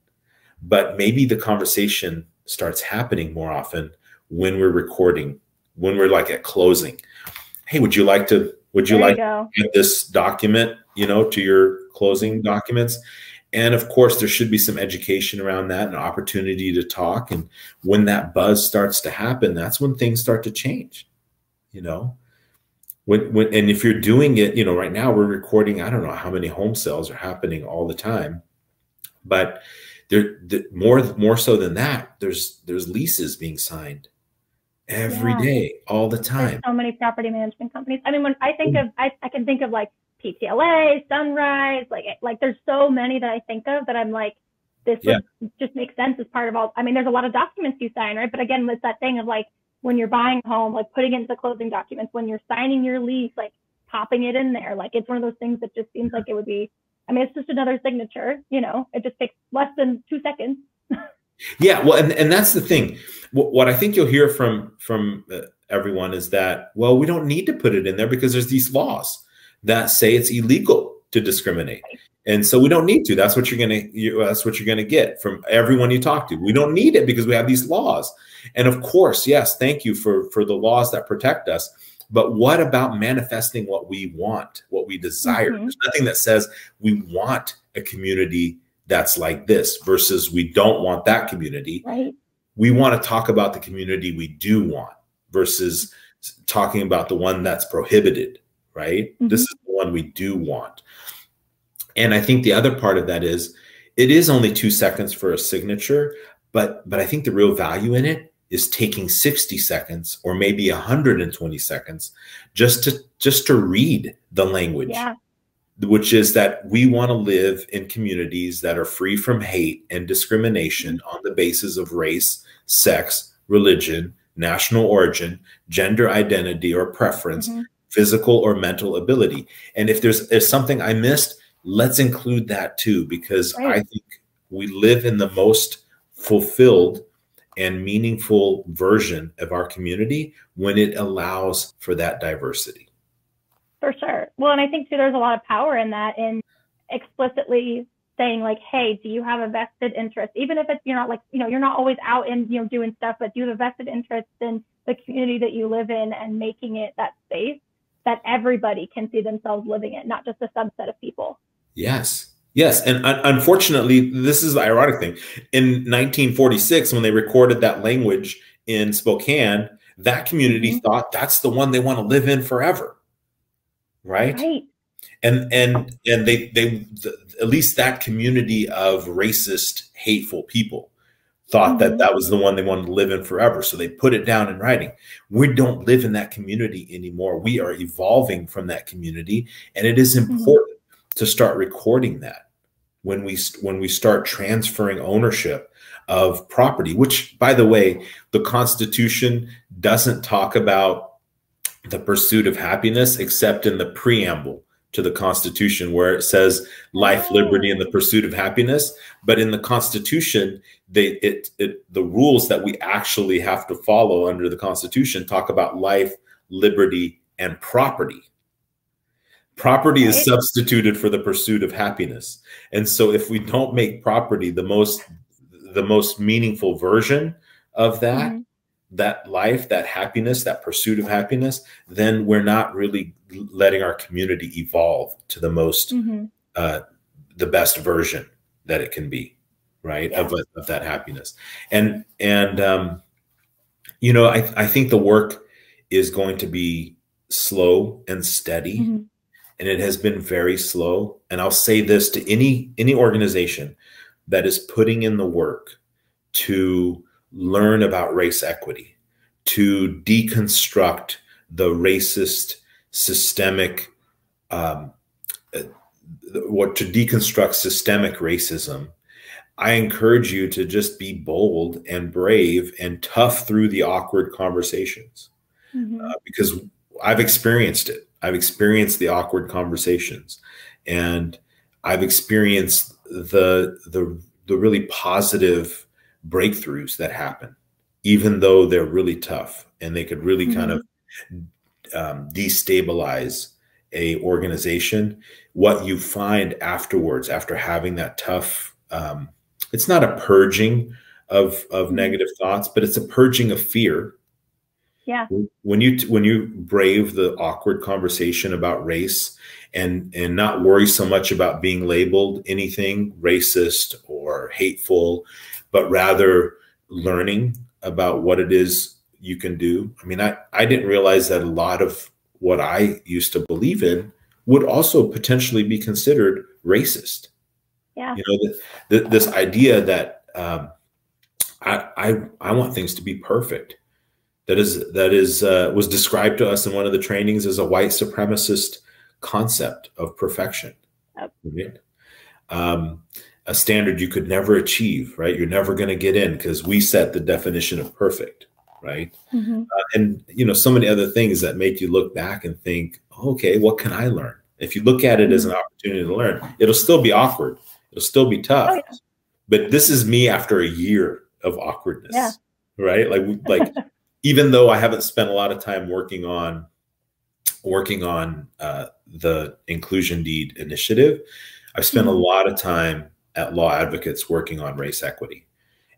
But maybe the conversation starts happening more often when we're recording, when we're like at closing. Hey, would you like to add this document, you know, to your closing documents? And of course, there should be some education around that and an opportunity to talk. And when that buzz starts to happen, that's when things start to change, you know. And if you're doing it, you know, right now we're recording, I don't know how many home sales are happening all the time, but more so than that, there's leases being signed every day, all the time. There's so many property management companies. I mean, when I think of, I can think of like PTLA, Sunrise, like there's so many that I think of that I'm like, this would just make sense as part of all. I mean, there's a lot of documents you sign, right? But again, it's that thing of like, when you're buying a home, like putting it into the closing documents, when you're signing your lease, like popping it in there, like it's one of those things that just seems like it would be, I mean, it's just another signature, you know, it just takes less than 2 seconds. Yeah. Well, and that's the thing. What I think you'll hear from everyone is that, well, we don't need to put it in there because there's these laws that say it's illegal to discriminate. Right. And so we don't need to. That's what you're gonna get from everyone you talk to. We don't need it because we have these laws. And of course, yes, thank you for the laws that protect us. But what about manifesting what we want, what we desire? There's nothing that says we want a community that's like this versus we don't want that community. Right. We want to talk about the community we do want versus talking about the one that's prohibited, right? This is the one we do want. And I think the other part of that is it is only 2 seconds for a signature, but I think the real value in it is taking 60 seconds or maybe 120 seconds just to read the language, which is that we want to live in communities that are free from hate and discrimination on the basis of race, sex, religion, national origin, gender identity or preference, physical or mental ability. And if there's something I missed, let's include that too, because I think we live in the most fulfilled and meaningful version of our community when it allows for that diversity. For sure. Well, and I think too, there's a lot of power in that, in explicitly saying like, hey, do you have a vested interest? Even if it's, you're not like, you know, you're not always out and, you know, doing stuff, but do you have a vested interest in the community that you live in and making it that space that everybody can see themselves living in, not just a subset of people. Yes. Yes. And unfortunately, this is the ironic thing. In 1946, when they recorded that language in Spokane, that community thought that's the one they want to live in forever. Right. And they at least that community of racist, hateful people thought that that was the one they wanted to live in forever. So they put it down in writing. We don't live in that community anymore. We are evolving from that community. And it is important to start recording that when we start transferring ownership of property, which, by the way, the Constitution doesn't talk about the pursuit of happiness except in the preamble to the Constitution, where it says life, liberty, and the pursuit of happiness. But in the Constitution, the rules that we actually have to follow under the Constitution talk about life, liberty, and property. Property is substituted for the pursuit of happiness. And so if we don't make property the most meaningful version of that, that life, that happiness, that pursuit of happiness, then we're not really letting our community evolve to the most, the best version that it can be, right? Of that happiness. And you know, I think the work is going to be slow and steady, and it has been very slow. And I'll say this to any organization that is putting in the work to learn about race equity, to deconstruct the racist systemic, to deconstruct systemic racism. I encourage you to just be bold and brave and tough through the awkward conversations, because I've experienced it. I've experienced the awkward conversations, and I've experienced the really positive breakthroughs that happen, even though they're really tough and they could really kind of destabilize a organization. What you find afterwards, after having that tough, it's not a purging of negative thoughts, but it's a purging of fear. Yeah. When you brave the awkward conversation about race and not worry so much about being labeled anything racist or hateful, but rather learning about what it is you can do. I mean, I didn't realize that a lot of what I used to believe in would also potentially be considered racist. Yeah. You know, this idea that I want things to be perfect. That was described to us in one of the trainings as a white supremacist concept of perfection. Right? A standard you could never achieve, right? You're never going to get in because we set the definition of perfect, right? And, you know, so many other things that make you look back and think, okay, what can I learn? If you look at it as an opportunity to learn, it'll still be awkward. It'll still be tough. But this is me after a year of awkwardness, right? Like even though I haven't spent a lot of time working on the inclusion deed initiative, I've spent a lot of time at Law Advocates working on race equity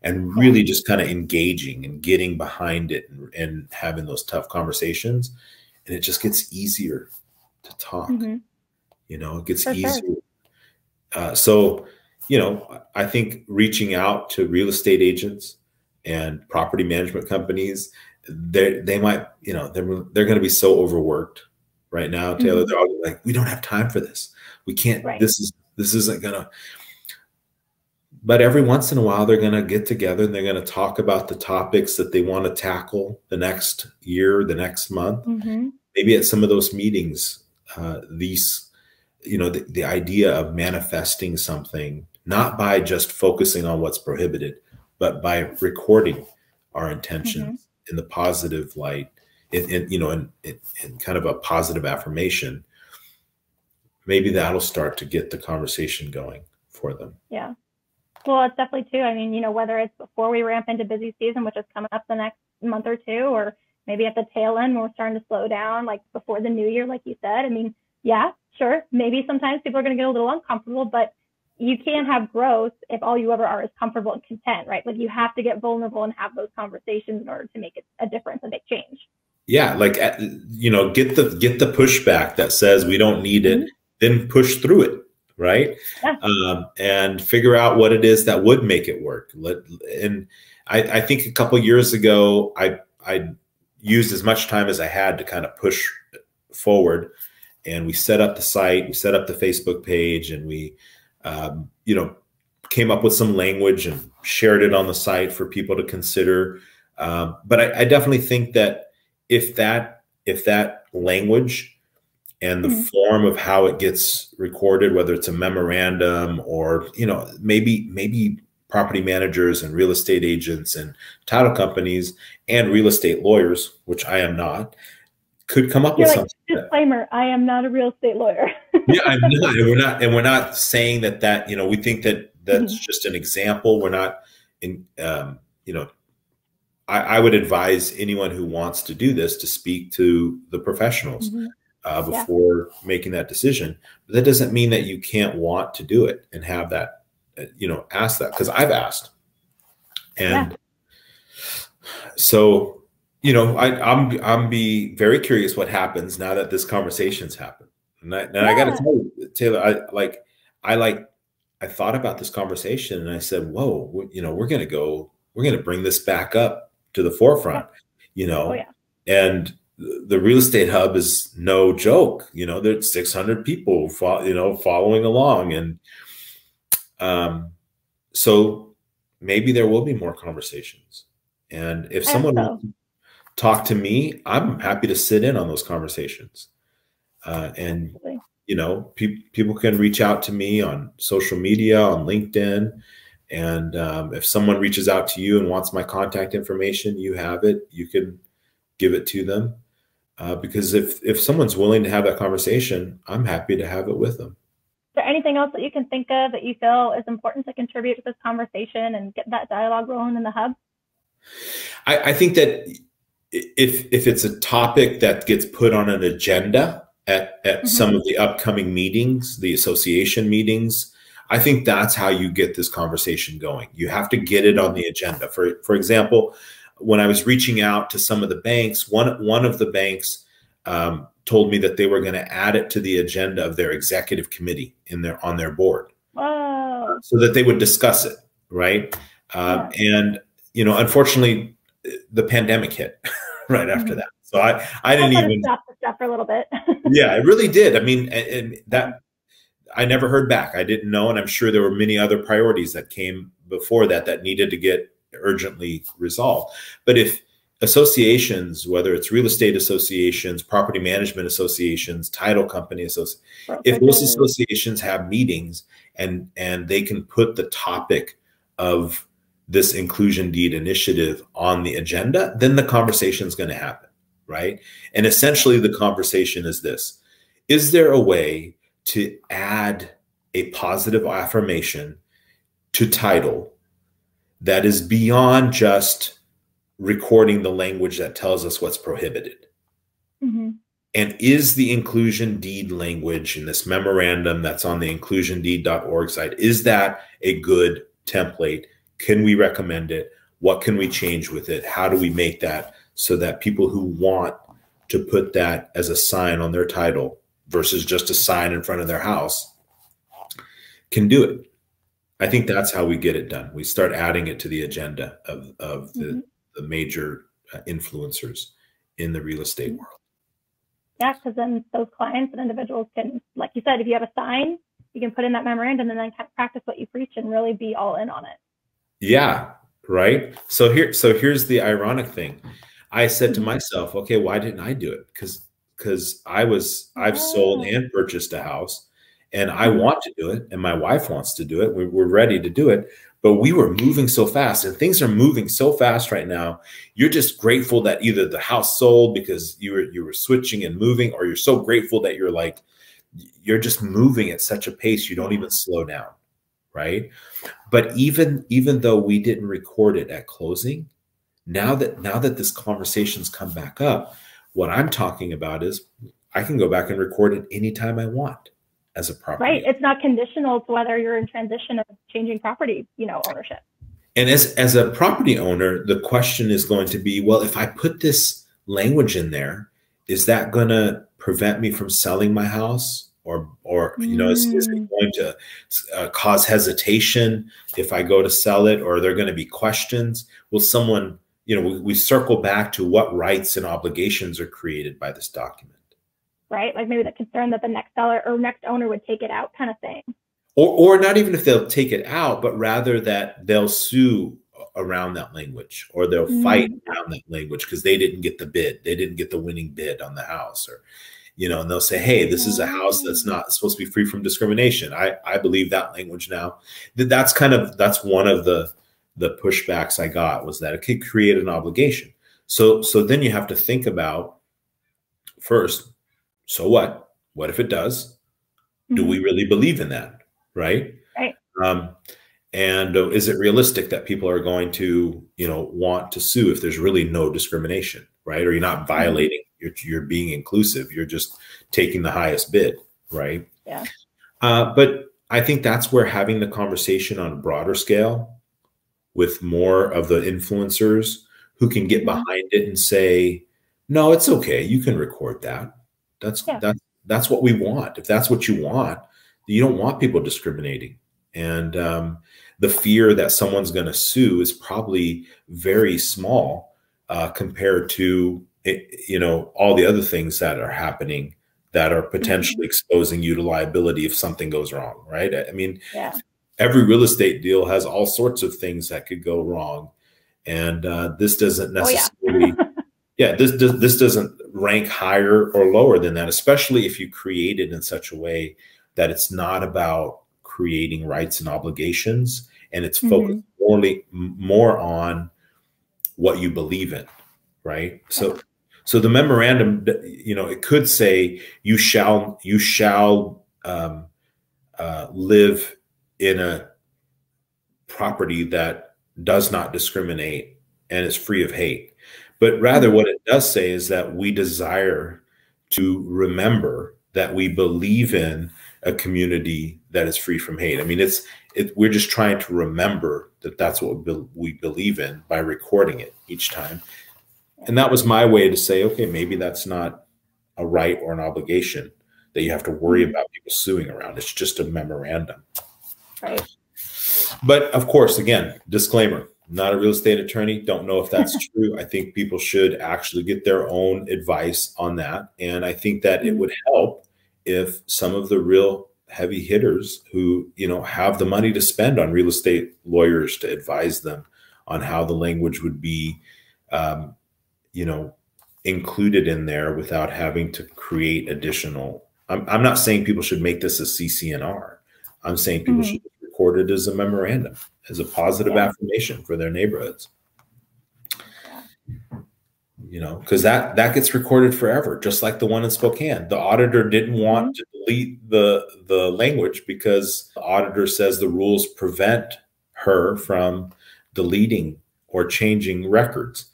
and really just kind of engaging and getting behind it and having those tough conversations. And it just gets easier to talk. You know, it gets easier. So, you know, I think reaching out to real estate agents and property management companies, they might, you know, they're going to be so overworked right now, Taylor. They're all like, we don't have time for this. We can't, this isn't going to, but every once in a while, they're going to get together and they're going to talk about the topics that they want to tackle the next year, the next month. Maybe at some of those meetings, you know, the idea of manifesting something, not by just focusing on what's prohibited, but by recording our intentions in the positive light, you know, in kind of a positive affirmation. Maybe that'll start to get the conversation going for them. Yeah. Well, it's definitely too. I mean, you know, whether it's before we ramp into busy season, which is coming up the next month or two, or maybe at the tail end when we're starting to slow down, like before the new year, like you said. I mean, yeah, sure. Maybe sometimes people are going to get a little uncomfortable, but you can't have growth if all you ever are is comfortable and content, right? Like you have to get vulnerable and have those conversations in order to make it a difference and make change. Yeah, like, you know, get the pushback that says we don't need it, then push through it, right? And figure out what it is that would make it work. And I think a couple of years ago, I used as much time as I had to kind of push forward. And we set up the site, we set up the Facebook page, and we, you know, came up with some language and shared it on the site for people to consider. But I definitely think that if that language and the form of how it gets recorded, whether it's a memorandum or, maybe property managers and real estate agents and title companies and real estate lawyers, which I am not, could come up with something. Disclaimer: I am not a real estate lawyer. Yeah, I'm not, and we're not saying that we think that that's just an example. We're not in, I would advise anyone who wants to do this to speak to the professionals before making that decision. But that doesn't mean that you can't want to do it and have that, ask that, because I've asked. And so, I'm be very curious what happens now that this conversation's happened. And I got to tell you, Taylor, I thought about this conversation and I said, whoa, we're going to bring this back up to the forefront, and the real estate hub is no joke. There's 600 people, following along. And so maybe there will be more conversations. And if someone wants to talk to me, I'm happy to sit in on those conversations. And people can reach out to me on social media, on LinkedIn. And if someone reaches out to you and wants my contact information, you have it. You can give it to them. Because if someone's willing to have that conversation, I'm happy to have it with them. Is there anything else that you can think of that you feel is important to contribute to this conversation and get that dialogue rolling in the hub? I think that if it's a topic that gets put on an agenda at some of the upcoming meetings, the association meetings, I think that's how you get this conversation going. You have to get it on the agenda. For example, when I was reaching out to some of the banks, one of the banks told me that they were going to add it to the agenda of their executive committee on their board. Wow. So that they would discuss it, right? And unfortunately, the pandemic hit right after that. So I didn't even stop the stuff for a little bit. Yeah, it really did. I mean, and that I never heard back. I didn't know, and I'm sure there were many other priorities that came before that needed to get urgently resolved. But if associations, whether it's real estate associations, property management associations, title company associations, if those associations have meetings and they can put the topic of this inclusion deed initiative on the agenda, then the conversation is going to happen, right? And essentially the conversation is this: is there a way to add a positive affirmation to title that is beyond just recording the language that tells us what's prohibited? And is the inclusion deed language in this memorandum that's on the inclusiondeed.org site, is that a good template? Can we recommend it? What can we change with it? How do we make that so that people who want to put that as a sign on their title versus just a sign in front of their house can do it? I think that's how we get it done. We start adding it to the agenda of the major influencers in the real estate world. Yeah, because then those clients and individuals can, like you said, if you have a sign, you can put in that memorandum and then kind of practice what you preach and really be all in on it. Yeah, right. So here's the ironic thing. I said to myself, okay, why didn't I do it? Because I've sold and purchased a house, and I want to do it, and my wife wants to do it. We're ready to do it, but we were moving so fast, and things are moving so fast right now. You're just grateful that either the house sold because you were switching and moving, or you're so grateful that you're just moving at such a pace you don't even slow down, right? But even though we didn't record it at closing, now that this conversation's come back up, what I'm talking about is I can go back and record it anytime I want as a property. Right. It's not conditional to whether you're in transition of changing property, ownership. And as a property owner, the question is going to be, well, if I put this language in there, is that going to prevent me from selling my house? Or is it going to cause hesitation if I go to sell it? Or are there going to be questions? Will someone, we circle back to what rights and obligations are created by this document. Right? Like maybe the concern that the next seller or next owner would take it out kind of thing. or not even if they'll take it out, but rather that they'll sue around that language, or they'll fight around that language because they didn't get the bid. They didn't get the winning bid on the house, or, you know, and they'll say, hey, this is a house that's not supposed to be free from discrimination. I believe that language now. That's one of the pushbacks I got, was that it could create an obligation. So then you have to think about, first, so what? What if it does? Do we really believe in that? Right. Right. And is it realistic that people are going to, you know, want to sue if there's really no discrimination, right? Or you're not violating, you're being inclusive. You're just taking the highest bid, right? Yeah. But I think that's where having the conversation on a broader scale with more of the influencers who can get behind it and say, no, it's okay. You can record that. That's what we want. If that's what you want, you don't want people discriminating. And the fear that someone's going to sue is probably very small compared to, you know, all the other things that are happening that are potentially exposing you to liability if something goes wrong, right? I mean, every real estate deal has all sorts of things that could go wrong. And this doesn't necessarily, this doesn't rank higher or lower than that, especially if you create it in such a way that it's not about creating rights and obligations, and it's focused more on what you believe in, right? So the memorandum, you know, it could say you shall live in a property that does not discriminate and is free of hate. But rather what it does say is that we desire to remember that we believe in a community that is free from hate. I mean, we're just trying to remember that that's what we believe in by recording it each time. And that was my way to say, okay, maybe that's not a right or an obligation that you have to worry about people suing around. It's just a memorandum. Right. But of course, again, disclaimer, not a real estate attorney. Don't know if that's true. I think people should actually get their own advice on that. And I think that it would help if some of the real heavy hitters who, you know, have the money to spend on real estate lawyers to advise them on how the language would be, you know, included in there without having to create additional. I'm not saying people should make this a CCNR. I'm saying people should record it as a memorandum, as a positive affirmation for their neighborhoods. You know, because that gets recorded forever, just like the one in Spokane. The auditor didn't want to delete the language because the auditor says the rules prevent her from deleting or changing records.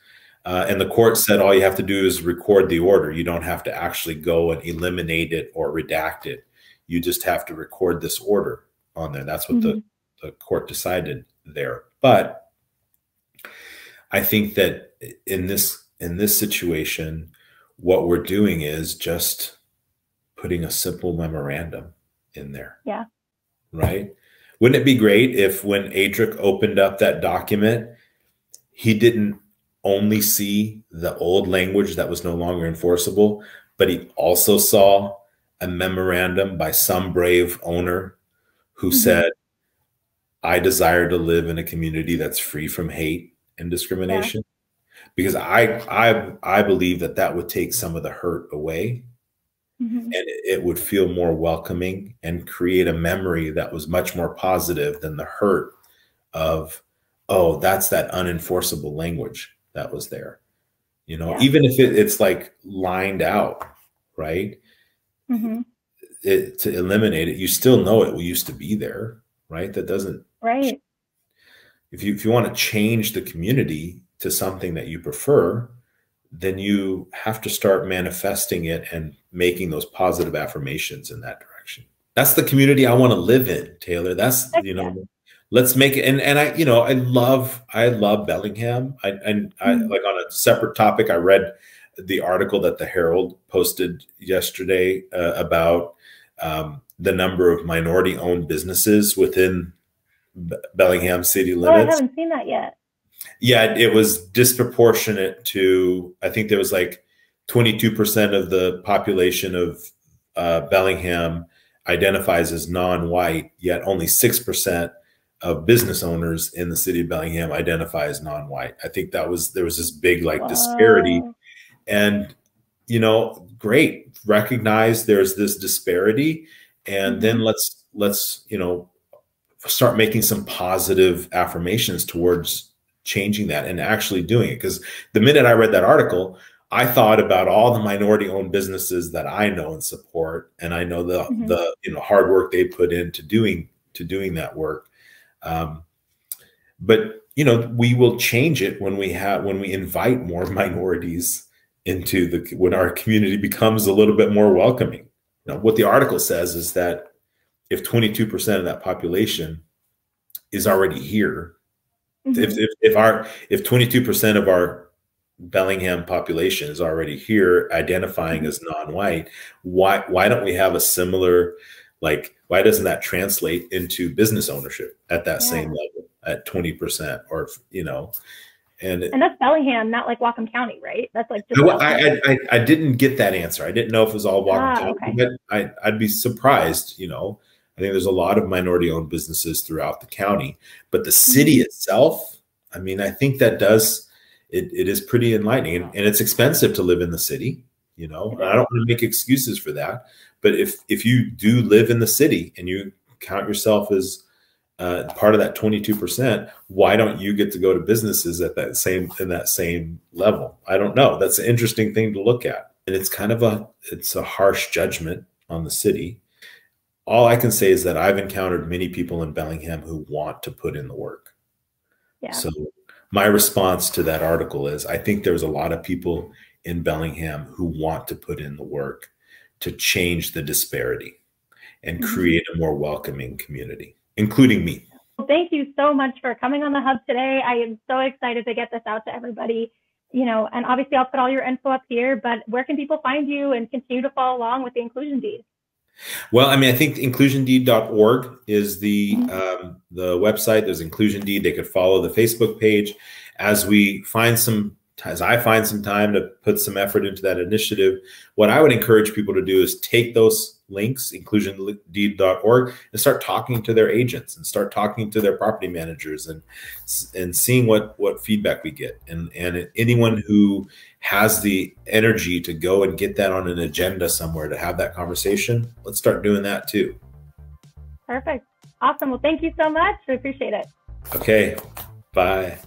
And the court said all you have to do is record the order. You don't have to actually go and eliminate it or redact it. You just have to record this order on there. That's what the court decided there. But I think that in this situation, what we're doing is just putting a simple memorandum in there. Yeah. Right? Wouldn't it be great if when Adric opened up that document, he didn't only see the old language that was no longer enforceable, but he also saw a memorandum by some brave owner who said, I desire to live in a community that's free from hate and discrimination. Because I believe that would take some of the hurt away, and it would feel more welcoming and create a memory that was much more positive than the hurt of, oh, that's that unenforceable language that was there. You know, even if it's like lined out, right? To eliminate it, you still know it used to be there, right? That doesn't, right. If you want to change the community to something that you prefer, then you have to start manifesting it and making those positive affirmations in that direction. That's the community I want to live in, Taylor. That's, you know, let's make it. And I, you know, I love Bellingham. I like, on a separate topic, I read the article that the Herald posted yesterday about the number of minority-owned businesses within Bellingham city limits. I haven't seen that yet. Yeah, it was disproportionate to, I think there was like 22% of the population of Bellingham identifies as non-white, yet only 6% of business owners in the city of Bellingham identify as non-white. I think there was this big like disparity, and great, recognize there's this disparity, and then let's start making some positive affirmations towards changing that and actually doing it. Because the minute I read that article, I thought about all the minority-owned businesses that I know and support, and I know the hard work they put into doing that work. But we will change it when we invite more minorities into when our community becomes a little bit more welcoming. What the article says is that if 22% of that population is already here, if 22% of our Bellingham population is already here identifying as non-white, why don't we have a similar, why doesn't that translate into business ownership at that same level at 20%, or and that's Bellingham, not like Whatcom County, right? That's like just I didn't get that answer. I didn't know if it was all Whatcom County, but I'd be surprised. I think there's a lot of minority-owned businesses throughout the county, but the city itself, I mean, I think that it is pretty enlightening, and it's expensive to live in the city. I don't want to make excuses for that, but if you do live in the city and you count yourself as part of that 22%, why don't you get to go to businesses in that same level? I don't know. That's an interesting thing to look at, and it's a harsh judgment on the city. All I can say is that I've encountered many people in Bellingham who want to put in the work. Yeah. So my response to that article is, I think there's a lot of people in Bellingham who want to put in the work to change the disparity and create a more welcoming community, including me. Well, thank you so much for coming on the Hub today. I am so excited to get this out to everybody. And obviously I'll put all your info up here, but where can people find you and continue to follow along with the inclusion deed? Well, I mean, I think inclusiondeed.org is the website. There's Inclusion Deed. They could follow the Facebook page. As I find some time to put some effort into that initiative, what I would encourage people to do is take those links, inclusiondeed.org, and start talking to their agents and start talking to their property managers and seeing what feedback we get. And anyone who has the energy to go and get that on an agenda somewhere to have that conversation, let's start doing that too. Perfect. Awesome. Well, thank you so much. We appreciate it. Okay. Bye.